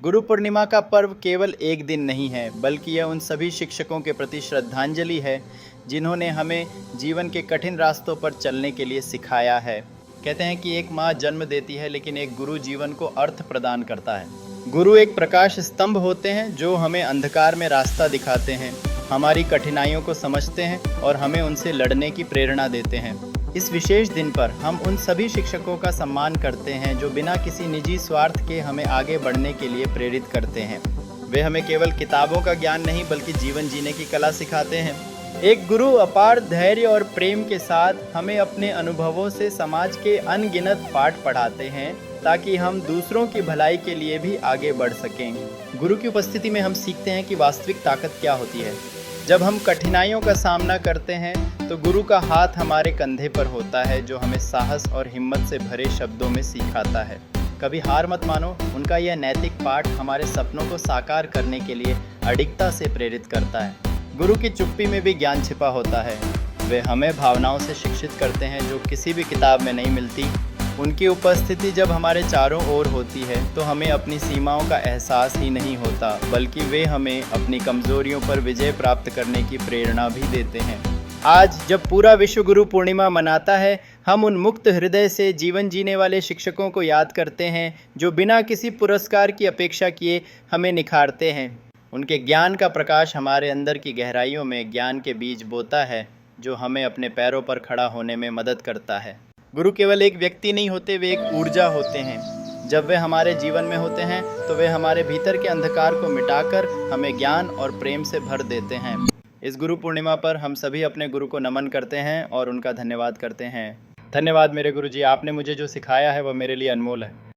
गुरु पूर्णिमा का पर्व केवल एक दिन नहीं है, बल्कि यह उन सभी शिक्षकों के प्रति श्रद्धांजलि है जिन्होंने हमें जीवन के कठिन रास्तों पर चलने के लिए सिखाया है। कहते हैं कि एक माँ जन्म देती है, लेकिन एक गुरु जीवन को अर्थ प्रदान करता है। गुरु एक प्रकाश स्तंभ होते हैं जो हमें अंधकार में रास्ता दिखाते हैं, हमारी कठिनाइयों को समझते हैं और हमें उनसे लड़ने की प्रेरणा देते हैं। इस विशेष दिन पर हम उन सभी शिक्षकों का सम्मान करते हैं जो बिना किसी निजी स्वार्थ के हमें आगे बढ़ने के लिए प्रेरित करते हैं। वे हमें केवल किताबों का ज्ञान नहीं, बल्कि जीवन जीने की कला सिखाते हैं। एक गुरु अपार धैर्य और प्रेम के साथ हमें अपने अनुभवों से समाज के अनगिनत पाठ पढ़ाते हैं, ताकि हम दूसरों की भलाई के लिए भी आगे बढ़ सकें। गुरु की उपस्थिति में हम सीखते हैं कि वास्तविक ताकत क्या होती है। जब हम कठिनाइयों का सामना करते हैं तो गुरु का हाथ हमारे कंधे पर होता है, जो हमें साहस और हिम्मत से भरे शब्दों में सिखाता है। कभी हार मत मानो, उनका यह नैतिक पाठ हमारे सपनों को साकार करने के लिए अडिगता से प्रेरित करता है। गुरु की चुप्पी में भी ज्ञान छिपा होता है। वे हमें भावनाओं से शिक्षित करते हैं जो किसी भी किताब में नहीं मिलती। उनकी उपस्थिति जब हमारे चारों ओर होती है तो हमें अपनी सीमाओं का एहसास ही नहीं होता, बल्कि वे हमें अपनी कमजोरियों पर विजय प्राप्त करने की प्रेरणा भी देते हैं। आज जब पूरा विश्व गुरु पूर्णिमा मनाता है, हम उन मुक्त हृदय से जीवन जीने वाले शिक्षकों को याद करते हैं जो बिना किसी पुरस्कार की अपेक्षा किए हमें निखारते हैं। उनके ज्ञान का प्रकाश हमारे अंदर की गहराइयों में ज्ञान के बीज बोता है, जो हमें अपने पैरों पर खड़ा होने में मदद करता है। गुरु केवल एक व्यक्ति नहीं होते, वे एक ऊर्जा होते हैं। जब वे हमारे जीवन में होते हैं तो वे हमारे भीतर के अंधकार को मिटाकर हमें ज्ञान और प्रेम से भर देते हैं। इस गुरु पूर्णिमा पर हम सभी अपने गुरु को नमन करते हैं और उनका धन्यवाद करते हैं। धन्यवाद मेरे गुरु जी, आपने मुझे जो सिखाया है वह मेरे लिए अनमोल है।